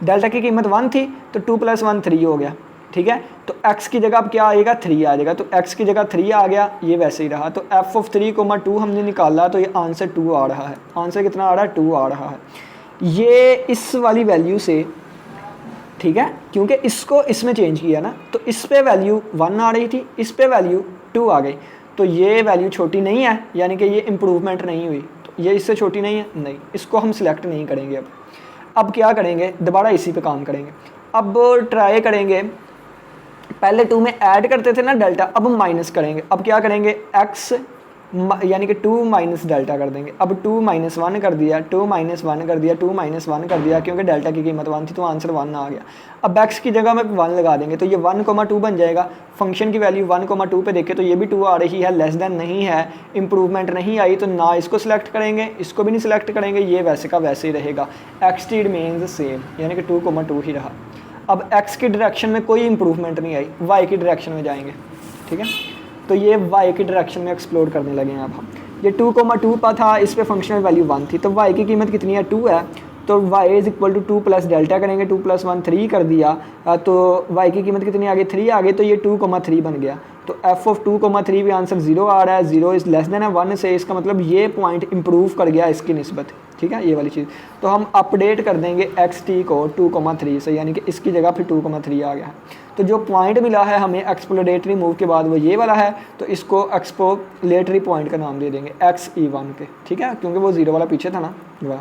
डेल्टा की कीमत 1 थी, तो 2 + 1 3 हो गया, ठीक है। तो x की जगह अब क्या आएगा 3 आ जाएगा, तो x की जगह 3 आ गया, ये वैसे ही रहा। तो f ऑफ 3,2 हमने निकाला, तो ये आंसर 2 आ रहा है। आंसर कितना आ रहा है, 2 आ रहा है। ये इस वाली वैल्यू से, ठीक है, क्योंकि इसको इसमें चेंज किया ना, तो इस पे वैल्यू 1 आ रही थी, इस पे वैल्यू 2 आ गई, तो ये वैल्यू छोटी नहीं है, यानी कि ये इम्प्रूवमेंट नहीं हुई, तो ये इससे छोटी नहीं है, नहीं, इसको हम सिलेक्ट नहीं करेंगे। अब क्या करेंगे, दोबारा इसी पे काम करेंगे। अब ट्राई करेंगे, पहले 2 में ऐड करते थे ना डेल्टा, अब माइनस करेंगे। अब क्या करेंगे, x यानी कि 2 माइनस डेल्टा कर देंगे। अब 2 - 1 कर दिया, 2 - 1 कर दिया, 2 - 1 कर दिया, क्योंकि डेल्टा की कीमत 1 थी, तो आंसर 1 आ गया। अब x की जगह में 1 लगा देंगे, तो ये 1,2 बन जाएगा। फंक्शन की वैल्यू 1,2 पे देखें तो ये भी 2 आ रही है, लेस देन नहीं है, इंप्रूवमेंट नहीं आई, तो ना इसको सिलेक्ट करेंगे, इसको भी नहीं सिलेक्ट करेंगे, ये वैसे का वैसे ही रहेगा। x टी रिमेन्स सेम, यानी कि 2,2 ही रहा। अब x की डायरेक्शन में कोई इंप्रूवमेंट नहीं आई, y की डायरेक्शन में जाएंगे, ठीक है। तो ये y की डायरेक्शन में एक्सप्लोर करने लगे हैं। अब हम ये 2,2 का था, इस पे फंक्शनल वैल्यू 1 थी, तो y की कीमत कितनी है 2 है, तो y = 2 प्लस डेल्टा करेंगे, 2 + 1 3 कर दिया, तो y की कीमत कितनी आ गई 3 आ गई, तो ये 2,3 बन गया। तो एफ ऑफ 2,3 भी आंसर 0 आ रहा है, 0 इज़ लेस देन है 1 से, इसका मतलब ये पॉइंट इंप्रूव कर गया इसकी निस्बत, ठीक है, ये वाली चीज़। तो हम अपडेट कर देंगे एक्स टी को 2,3 से, यानी कि इसकी जगह फिर 2,3 आ गया है। तो जो पॉइंट मिला है हमें एक्सप्लोरेटरी मूव के बाद वो ये वाला है, तो इसको एक्सप्लोरेटरी पॉइंट का नाम दे देंगे XE1 पे, ठीक है, क्योंकि वो 0 वाला पीछे था ना, वाह।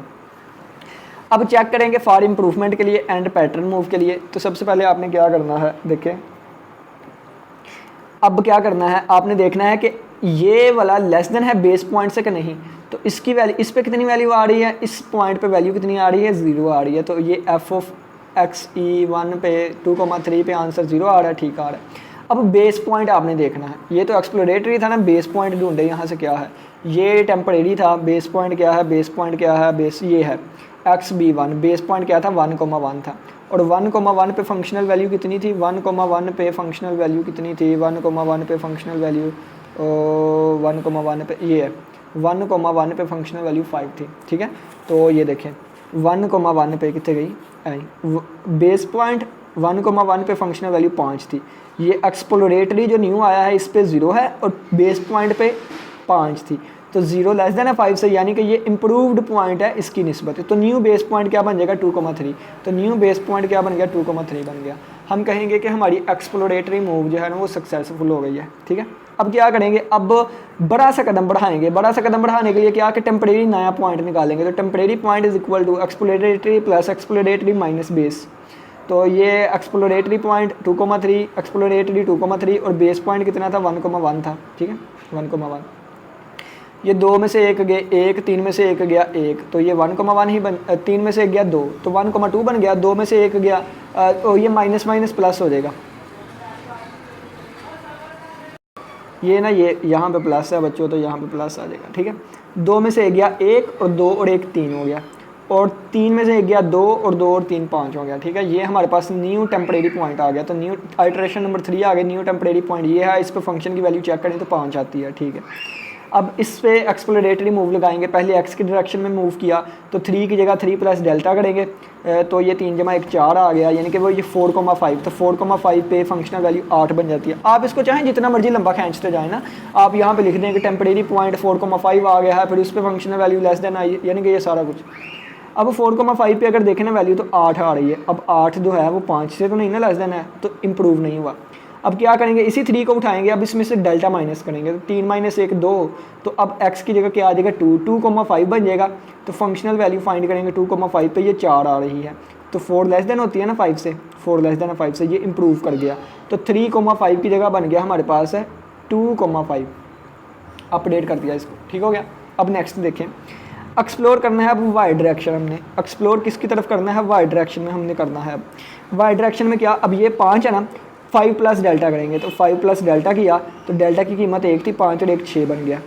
अब चेक करेंगे फॉर इम्प्रूवमेंट के लिए एंड पैटर्न मूव के लिए। तो सबसे पहले आपने क्या करना है, देखें अब क्या करना है, आपने देखना है कि ये वाला लेस देन है बेस पॉइंट से कि नहीं। तो इसकी वैल्यू, इस पे कितनी वैल्यू आ रही है, इस पॉइंट पे वैल्यू कितनी आ रही है, 0 आ रही है। तो ये एफ ऑफ XE1 पे 2,3 पे आंसर 0 आ रहा है, ठीक आ रहा है। अब बेस पॉइंट आपने देखना है, ये तो एक्सप्लोरेटरी था ना, बेस पॉइंट ढूंढे यहाँ से क्या है, ये टेम्परेरी था, बेस पॉइंट क्या है, बेस पॉइंट क्या है, बेस ये है XB1, बेस पॉइंट क्या था 1,1 था। और 1,1 पे फंक्शनल वैल्यू कितनी थी, 1,1 पे फंक्शनल वैल्यू कितनी थी, 1,1 पे फंक्शनल वैल्यू 1,1 पे ये है 1,1 पे फंक्शनल वैल्यू 5 थी, ठीक है। तो ये देखें 1,1 पे कितने गई, बेस पॉइंट 1,1 पे फंक्शनल वैल्यू 5 थी। ये एक्सप्लोरेटरी जो न्यू आया है इस पे 0 है और बेस पॉइंट पे 5 थी, तो 0 लेस देन है 5 से, यानी कि ये इम्प्रूव्ड पॉइंट है इसकी निस्बत। तो न्यू बेस पॉइंट क्या बन जाएगा 2,3, तो न्यू बेस पॉइंट क्या बन गया 2,3 बन गया। हम कहेंगे कि हमारी एक्सप्लोरेटरी मूव जो है ना वो सक्सेसफुल हो गई है, ठीक है। अब क्या करेंगे, अब बड़ा सा कदम बढ़ाएंगे। बड़ा सा कदम बढ़ाने के लिए क्या कि टेम्परेरी नया पॉइंट निकालेंगे। तो temporary point is equal to exploratory plus exploratory minus base. तो ये एक्सप्लोरेटरी पॉइंट 2,3, एक्सप्लोरेटरी 2,3 और बेस पॉइंट कितना था 1,1 था, ठीक है 1,1। ये 2 में से 1 गए 1, 3 में से 1 गया 1, तो ये 1,1 ही 3 में से 1 गया 2, तो 1,2 बन गया। 2 में से 1 गया तो ये माइनस माइनस प्लस हो जाएगा, ये ना ये यहाँ पे प्लस है बच्चों, तो यहाँ पे प्लस आ जाएगा, ठीक है। 2 में से 1 गया 1 और 2 और 1 3 हो गया, और 3 में से 1 गया 2 और 2 और 3 5 हो गया, ठीक है। ये हमारे पास न्यू टेम्परेरी पॉइंट आ गया। तो न्यू आइटरेशन नंबर 3 आ गया, न्यू टेम्परेरी पॉइंट ये है। इस पर फंक्शन की वैल्यू चेक करें तो 5 आती है, ठीक है। अब इस पे एक्सप्लोरेटरी मूव लगाएंगे, पहले एक्स की डायरेक्शन में मूव किया तो 3 की जगह 3 प्लस डेल्टा करेंगे, तो ये 3 जमा 1 4 आ गया, यानी कि वो ये 4,5, तो 4,5 पे फंक्शनल वैल्यू 8 बन जाती है। आप इसको चाहें जितना मर्जी लंबा खींचते जाए ना, आप यहाँ पे लिख दें कि टेम्परेरी पॉइंट 4,5 आ गया है, फिर उस पर functional value less than I, यानी कि ये सारा कुछ। अब 4,5 पे अगर देखें ना वैल्यू तो 8 आ रही है। अब 8 जो है वो 5 से तो नहीं ना लेस देन है, तो इम्प्रूव नहीं हुआ। अब क्या करेंगे, इसी 3 को उठाएंगे, अब इसमें से डेल्टा माइनस करेंगे, तो 3 माइनस 1 2, तो अब x की जगह क्या आ जाएगा 2, 2,5 बन जाएगा। तो फंक्शनल वैल्यू फाइंड करेंगे 2,5 पे, ये 4 आ रही है, तो 4 लेस देन होती है ना 5 से, 4 लेस देन 5 से, ये इम्प्रूव कर गया। तो 3,5 की जगह बन गया हमारे पास है 2,5, अपडेट कर दिया इसको, ठीक हो गया। अब नेक्स्ट देखें, एक्सप्लोर करना है अब वाई डायरेक्शन। हमने एक्सप्लोर किसकी तरफ करना है, वाई डायरेक्शन में हमने करना है। अब वाई डायरेक्शन में क्या, अब ये 5 है ना, 5 प्लस डेल्टा करेंगे, तो 5 प्लस डेल्टा किया तो डेल्टा की कीमत 1 थी, 5 और 1 6 बन गया।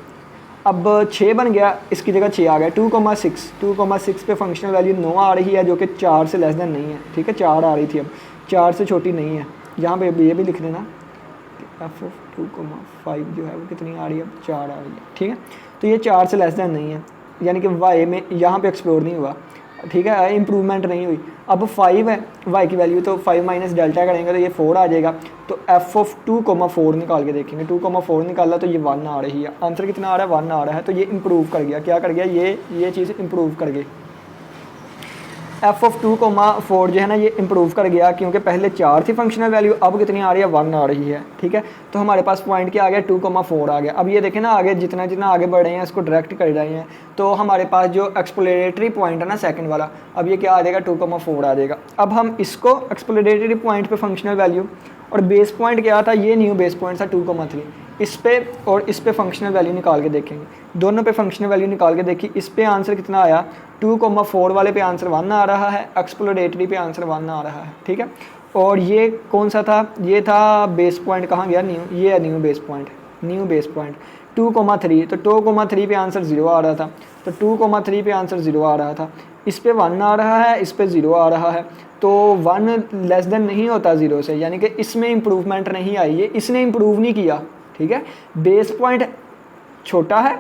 अब 6 बन गया, इसकी जगह 6 आ गया। 2,6 पे फंक्शनल वैल्यू 9 आ रही है, जो कि 4 से लेस देन नहीं है, ठीक है, 4 आ रही थी, अब 4 से छोटी नहीं है। यहाँ पे ये भी लिख देना एफ ऑफ 2,5 जो है वो कितनी आ रही है, अब 4 आ रही है, ठीक है। तो ये 4 से लेस देन नहीं है, यानी कि वाई में यहाँ पे एक्सप्लोर नहीं हुआ, ठीक है, इंप्रूवमेंट नहीं हुई। अब 5 है वाई की वैल्यू, तो 5 माइनस डेल्टा करेंगे तो ये 4 आ जाएगा। तो एफ ऑफ 2,4 निकाल के देखेंगे, 2,4 निकाला तो ये 1 आ रही है। आंसर कितना आ रहा है, 1 आ रहा है। तो ये इंप्रूव कर गया, क्या कर गया, ये चीज़ इंप्रूव कर गई। एफ ऑफ 2,4 जो है ना ये इंप्रूव कर गया, क्योंकि पहले 4 थी फंक्शनल वैल्यू, अब कितनी आ रही है, 1 आ रही है, ठीक है। तो हमारे पास पॉइंट क्या आ गया, 2,4 आ गया। अब ये देखें ना, आगे जितना जितना आगे बढ़ रहे हैं इसको डायरेक्ट कर रहे हैं, तो हमारे पास जो एक्सप्लोरेटरी पॉइंट है ना सेकंड वाला, अब ये क्या आ जाएगा 2,4 आ जाएगा। अब हम इसको एक्सप्लोरेटरी पॉइंट पे फंक्शनल वैल्यू और बेस पॉइंट क्या था, ये न्यू बेस पॉइंट था 2,3, इस पे और इस पे फंक्शनल वैल्यू निकाल के देखेंगे, दोनों पे फंक्शनल वैल्यू निकाल के देखी। इस पे आंसर कितना आया, 2,4 वाले पे आंसर 1 आ रहा है, एक्सप्लोरेटरी पे आंसर 1 आ रहा है, ठीक है। और ये कौन सा था, ये था बेस पॉइंट, कहाँ गया, न्यू, ये है new base point, new base point 2,3, तो 2,3 पे आंसर 0 आ रहा था, तो 2,3 पे आंसर 0 आ रहा था। इस पे 1 आ रहा है, इस पे 0 आ रहा है, तो 1 लेस देन नहीं होता 0 से, यानी कि इसमें इम्प्रूवमेंट नहीं आई है, इसने इम्प्रूव नहीं किया, ठीक है। बेस पॉइंट छोटा है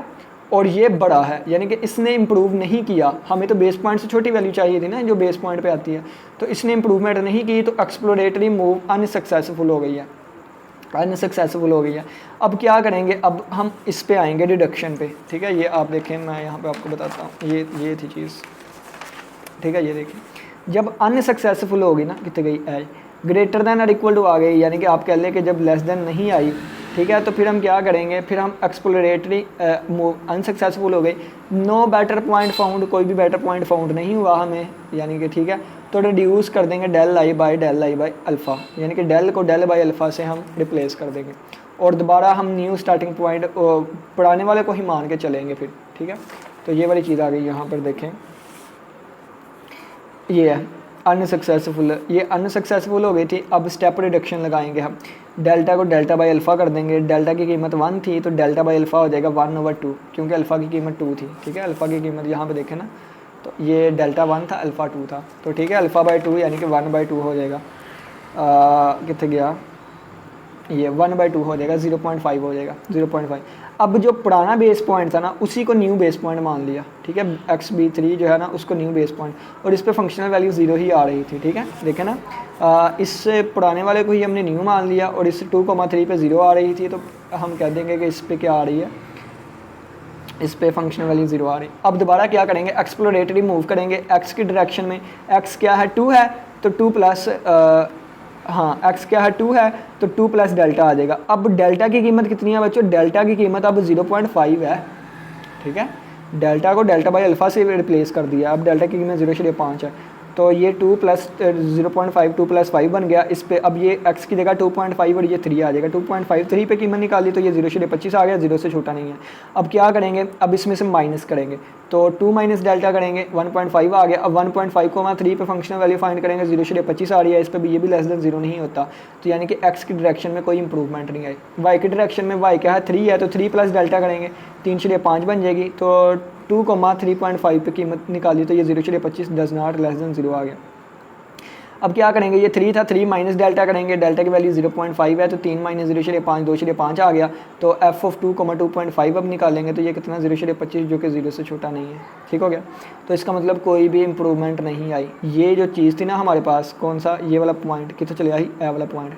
और ये बड़ा है, यानी कि इसने इम्प्रूव नहीं किया। हमें तो बेस पॉइंट से छोटी वैल्यू चाहिए थी ना जो बेस पॉइंट पे आती है, तो इसने इम्प्रूवमेंट नहीं की, तो एक्सप्लोरेटरी मूव अनसक्सेसफुल हो गई है। अनसक्सेसफुल हो गई है। अब क्या करेंगे, अब हम इस पे आएंगे डिडक्शन पे, ठीक है। ये आप देखें, मैं यहाँ पे आपको बताता हूँ, ये थी चीज़, ठीक है। ये देखिए, जब अनसक्सेसफुल होगी ना, कितने गई एज, ग्रेटर देन और इक्वल टू आ गई, यानी कि आप कह लें कि जब लेस देन नहीं आई, ठीक है, तो फिर हम क्या करेंगे, फिर हम एक्सप्लोरेटरी अनसक्सेसफुल हो गई, नो बेटर पॉइंट फाउंड, कोई भी बेटर पॉइंट फाउंड नहीं हुआ हमें, यानी कि ठीक है, तो रिड्यूस कर देंगे डेल आई बाय अल्फ़ा, यानी कि डेल को डेल बाय अल्फ़ा से हम रिप्लेस कर देंगे और दोबारा हम न्यू स्टार्टिंग पॉइंट पुराने वाले को ही मान के चलेंगे फिर, ठीक है। तो ये वाली चीज़ आ गई यहाँ पर, देखें ये है अनसक्सेसफुल, ये अनसक्सेसफुल हो गई थी। अब स्टेप रिडक्शन लगाएंगे हम, डेल्टा को डेल्टा बाई अल्फ़ा कर देंगे, डेल्टा की कीमत 1 थी तो डेल्टा बाई अल्फ़ा हो जाएगा 1/2, क्योंकि अल्फ़ा की कीमत 2 थी, ठीक है। अल्फ़ा की कीमत यहाँ पे देखें ना, तो ये डेल्टा 1 था, अल्फ़ा 2 था, तो ठीक है, अल्फ़ा बाई 2 यानी कि 1/2 हो जाएगा, कितने गया, ये 1/2 हो जाएगा, 0.5 हो जाएगा, 0.5। अब जो पुराना बेस पॉइंट था ना, उसी को न्यू बेस पॉइंट मान लिया, ठीक है। XB3 जो है ना, उसको न्यू बेस पॉइंट, और इस पे फंक्शनल वैल्यू 0 ही आ रही थी, ठीक है। देखें ना, इससे पुराने वाले को ही हमने न्यू मान लिया और इस 2,3 पे 0 आ रही थी, तो हम कह देंगे कि इस पर क्या आ रही है, इस पे फंक्शनल वैल्यू 0 आ रही। अब दोबारा क्या करेंगे, एक्सप्लोरेटरी मूव करेंगे, x की डायरेक्शन में, x क्या है 2 है, तो 2 प्लस हाँ x क्या है 2 है, तो 2 प्लस डेल्टा आ जाएगा। अब डेल्टा की कीमत कितनी है बच्चों, डेल्टा की कीमत अब 0.5 है, ठीक है। डेल्टा को डेल्टा बाई अल्फ़ा से रिप्लेस कर दिया, अब डेल्टा की कीमत 0.5 है, तो ये 2 प्लस 0.5 2 प्लस 5 बन गया। इस पे अब ये x की जगह 2.5 और ये 3 आ जाएगा, 2.5 3 पे कीमत निकाली तो ये 0.25 आ गया, 0 से छोटा नहीं है। अब क्या करेंगे, अब इसमें से माइनस करेंगे, तो 2 माइनस डेल्टा करेंगे, 1.5 आ गया। अब 1.5 को 3 पे फंक्शनल वैल्यू फाइंड करेंगे, 0.25 आ रही है, इस पर भी ये भी लेस देन 0 नहीं होता, तो यानी कि x की डायरेक्शन में कोई इंप्रूवमेंट नहीं आई। y की डायरेक्शन में y क्या है 3 है, तो 3 प्लस डेल्टा करेंगे, 3/5 बन जाएगी, तो 2,3.5 पे कीमत निकाली तो ये 0.25 डज नॉट लेस देन 0 आ गया। अब क्या करेंगे, ये 3 था, 3 माइनस डेल्टा करेंगे, डेल्टा की वैल्यू 0.5 है, तो 3 माइनस 0.5 2/5 आ गया, तो f ऑफ 2,2.5 अब निकालेंगे तो ये कितना 0.25 जो कि 0 से छोटा नहीं है, ठीक हो गया। तो इसका मतलब कोई भी इंप्रूवमेंट नहीं आई। ये जो चीज़ थी ना हमारे पास, कौन सा, ये वाला पॉइंट कितना चले आई, ए वाला पॉइंट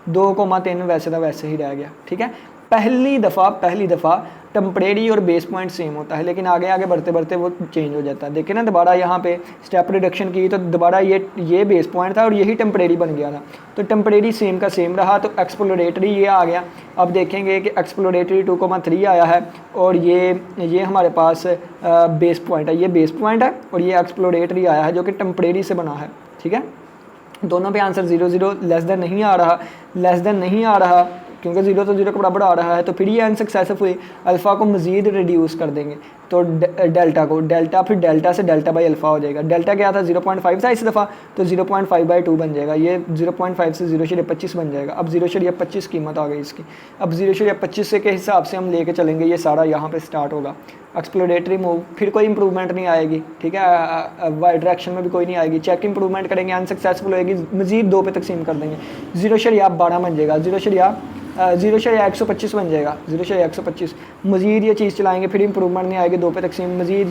2,3 वैसे था वैसे ही रह गया, ठीक है। पहली दफ़ा टेम्परेरी और बेस पॉइंट सेम होता है, लेकिन आगे आगे बढ़ते बढ़ते वो चेंज हो जाता है। देखिए ना, दोबारा यहाँ पे स्टेप रिडक्शन की तो दोबारा ये बेस पॉइंट था और यही टेम्परेरी बन गया था, तो टेम्परेरी सेम का सेम रहा, तो एक्सप्लोरेटरी ये आ गया। अब देखेंगे कि एक्सप्लोरेटरी 2,3 आया है और ये हमारे पास बेस पॉइंट है, ये बेस पॉइंट है और ये एक्सप्लोरेटरी आया है जो कि टेम्परेरी से बना है, ठीक है। दोनों पे आंसर 0 लेस देन नहीं आ रहा, क्योंकि 0 तो 0 के बराबर आ रहा है, तो फिर ये अनसक्सेसफुल हुई। अल्फ़ा को मज़ीद रिड्यूस कर देंगे, तो फिर डेल्टा से डेल्टा बाई अल्फ़ा हो जाएगा। डेल्टा क्या था 0.5 था इस दफ़ा, तो 0.5/2 बन जाएगा, ये 0.5 से 0.25 बन जाएगा। अब 0.25 कीमत आ गई इसकी। अब 0.25 से के हिसाब से हम लेके चलेंगे, ये सारा यहाँ पे स्टार्ट होगा एक्सप्लोरेटरी मूव, फिर कोई इंप्रूवमेंट नहीं आएगी, ठीक है। वाई डायरेक्शन में भी कोई नहीं आएगी, चेक इंप्रूवमेंट करेंगे, अनसक्सेसफुल होएगी, मज़ीद 2 पे तकसीम कर देंगे, 0.12 बन जाएगा, 0.125 बन जाएगा, 0.125। मज़ीद ये चीज़ चलाएंगे, फिर इंप्रूवमेंट नहीं आएगी, 2 पे तकसीम, मज़ीद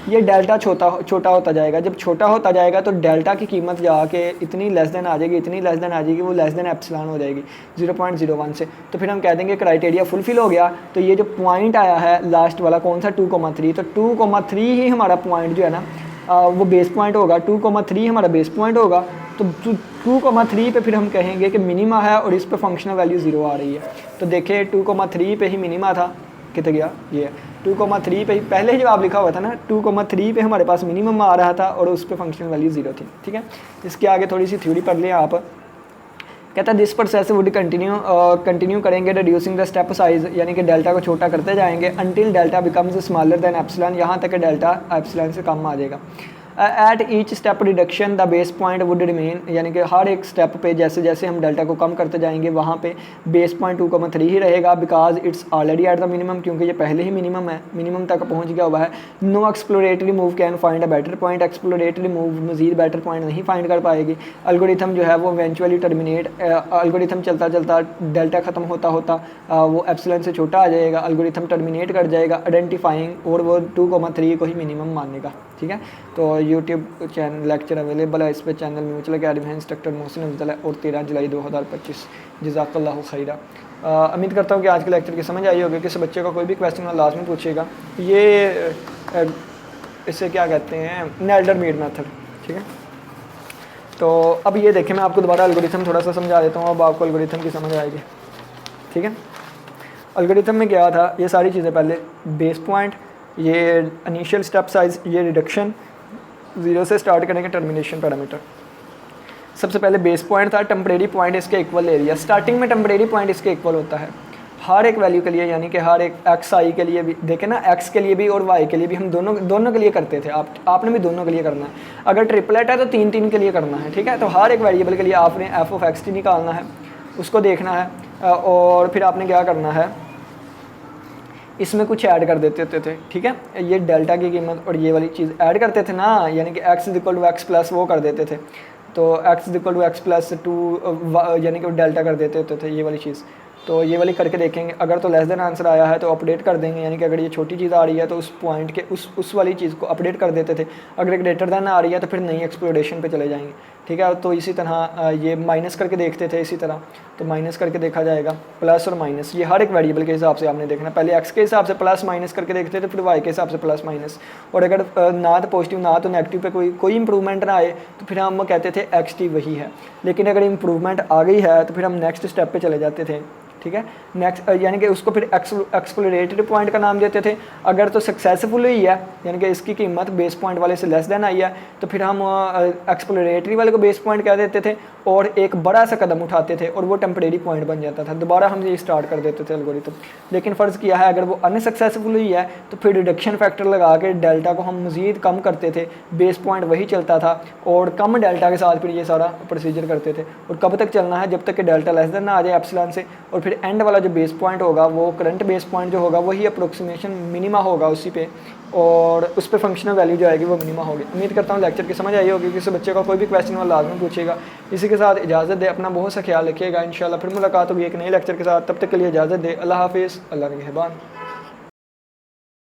ये डेल्टा छोटा होता जाएगा। जब छोटा होता जाएगा तो डेल्टा की कीमत जाके इतनी लेस देन आ जाएगी, वो लेस देन एप्सिलॉन हो जाएगी 0.01 से। तो फिर हम कह देंगे क्राइटेरिया फुलफिल हो गया। तो ये जो पॉइंट आया है लास्ट वाला कौन सा 2,3, तो 2,3 ही हमारा पॉइंट जो है ना वो बेस पॉइंट होगा, 2,3 हमारा बेस पॉइंट होगा। तो 2,3 पे फिर हम कहेंगे कि मिनिमा है और इस पे फंक्शनल वैल्यू 0 आ रही है। तो देखिए 2,3 पे ही मिनिमा था, कितने गया, ये 2,3 पे ही पहले ही जवाब लिखा हुआ था ना, 2,3 पे हमारे पास मिनिमम आ रहा था और उस पे फंक्शनल वैल्यू 0 थी, ठीक है। इसके आगे थोड़ी सी थ्योरी पढ़ लें आप। कहता है दिस प्रोसेस वुड कंटिन्यू करेंगे रिड्यूसिंग द स्टेप साइज, यानी कि डेल्टा को छोटा करते जाएंगे until delta becomes smaller than epsilon, यहाँ तक डेल्टा एप्सिलॉन से कम आ जाएगा। At each step reduction the base point would remain, यानी कि हर एक स्टेप पे जैसे जैसे हम डेल्टा को कम करते जाएंगे वहाँ पे बेस पॉइंट 2,3 ही रहेगा, because it's already at the minimum, क्योंकि ये पहले ही मिनिमम तक पहुँच गया हुआ है। No exploratory move can find a better point, exploratory move मजीद बेटर पॉइंट नहीं फाइंड कर पाएगी। एल्गोरिथम जो है वो इवेंचुअली टर्मिनेट, एल्गोरिथम चलता चलता डेल्टा ख़त्म होता होता वो एप्सिलॉन से छोटा आ जाएगा, एल्गोरिथम टर्मिनेट कर जाएगा आइडेंटिफाइंग, और वो 2,3 को ही मिनिमम मानेगा, ठीक है। तो यूट्यूब चैनल लेक्चर अवेलेबल है, इस पे चैनल म्यूचुअल अकेडमी है, इंस्ट्रक्टर मोहसिन अफजल है और 13 जुलाई 2025। जज़ाकल्लाहु खैरा। उम्मीद करता हूँ कि आज के लेक्चर की समझ आई होगी। किसी बच्चे का कोई भी क्वेश्चन हो लाजमी पूछिएगा। ये इसे क्या कहते हैं, नेल्डर मीड मेथड, ठीक है। तो अब ये देखें, मैं आपको दोबारा एल्गोरिथम थोड़ा सा समझा देता हूँ, अब आपको एल्गोरिथम की समझ आएगी, ठीक है। एल्गोरिथम में क्या था, ये सारी चीज़ें पहले बेस पॉइंट, ये इनिशियल स्टेप साइज, ये रिडक्शन, ज़ीरो से स्टार्ट करेंगे, टर्मिनेशन पैरामीटर। सबसे पहले बेस पॉइंट था, टेम्परेरी पॉइंट इसके इक्वल एरिया। स्टार्टिंग में टेम्परेरी पॉइंट इसके इक्वल होता है हर एक वैल्यू के लिए, यानी कि हर एक एक्स आई के लिए भी, देखें ना, एक्स के लिए भी और वाई के लिए भी हम दोनों के लिए करते थे। आपने भी दोनों के लिए करना है। अगर ट्रिपलेट है तो तीन तीन के लिए करना है, ठीक है। तो हर एक वेरिएबल के लिए आपने एफ ऑफ एक्स टी निकालना है, उसको देखना है, और फिर आपने क्या करना है, इसमें कुछ ऐड कर देते थे, ठीक है। ये डेल्टा की कीमत और ये वाली चीज़ ऐड करते थे ना, यानी कि x is equal to x plus वो कर देते थे, तो x is equal to x plus 2 यानी कि डेल्टा कर देते होते थे, ये वाली चीज़। तो ये वाली करके देखेंगे, अगर तो लेस देन आंसर आया है तो अपडेट कर देंगे, यानी कि अगर ये छोटी चीज़ आ रही है तो उस पॉइंट के उस वाली चीज़ को अपडेट कर देते थे। अगर ग्रेटर देन आ रही है तो फिर नई एक्सप्लोरेशन पे चले जाएंगे, ठीक है। तो इसी तरह ये माइनस करके देखते थे, इसी तरह तो माइनस करके देखा जाएगा, प्लस और माइनस, ये हर एक वेरिएबल के हिसाब से आपने देखना। पहले एक्स के हिसाब से प्लस माइनस करके देखते थे, फिर वाई के हिसाब से प्लस माइनस, और अगर ना तो पॉजिटिव ना तो नेगेटिव पे कोई इंप्रूवमेंट ना आए तो फिर हम कहते थे एक्स टी वही है। लेकिन अगर इंप्रूवमेंट आ गई है तो फिर हम नेक्स्ट स्टेप पे चले जाते थे, ठीक है। नेक्स्ट यानी कि उसको फिर एक्सप्लोरेटरी पॉइंट का नाम देते थे। अगर तो सक्सेसफुल हुई है, यानी कि इसकी कीमत बेस पॉइंट वाले से लेस देन आई है, तो फिर हम एक्सप्लोरेटरी वाले को बेस पॉइंट कह देते थे और एक बड़ा सा कदम उठाते थे और वो टेम्परेरी पॉइंट बन जाता था। दोबारा हम ये स्टार्ट कर देते थे एल्गोरिथम। लेकिन फ़र्ज़ किया है, अगर वो अनसक्सेसफुल हुई है तो फिर रिडक्शन फैक्टर लगा के डेल्टा को हम मज़ीद कम करते थे, बेस पॉइंट वही चलता था और कम डेल्टा के साथ फिर ये सारा प्रोसीजर करते थे। और कब तक चलना है, जब तक कि डेल्टा लेस देन ना आ जाए एप्सिलॉन से, और फिर एंड वाला जो बेस पॉइंट होगा वो करंट बेस पॉइंट जो होगा वही अप्रोक्सीमेशन मिनिमा होगा उसी पे, और उस पर फंक्शनल वैल्यू जो आएगी वो मिनिमा होगी। उम्मीद करता हूँ लेक्चर की समझ आई होगी। किसी बच्चे का कोई भी क्वेश्चन हो लाजमी पूछेगा। इसी के साथ इजाज़त दे, अपना बहुत सा ख्याल रखिएगा। इंशाल्लाह फिर मुलाकात होगी एक नए लेक्चर के साथ। तब तक के लिए इजाज़त दे। अल्लाह हाफिज़, अल्लाह निगहबान।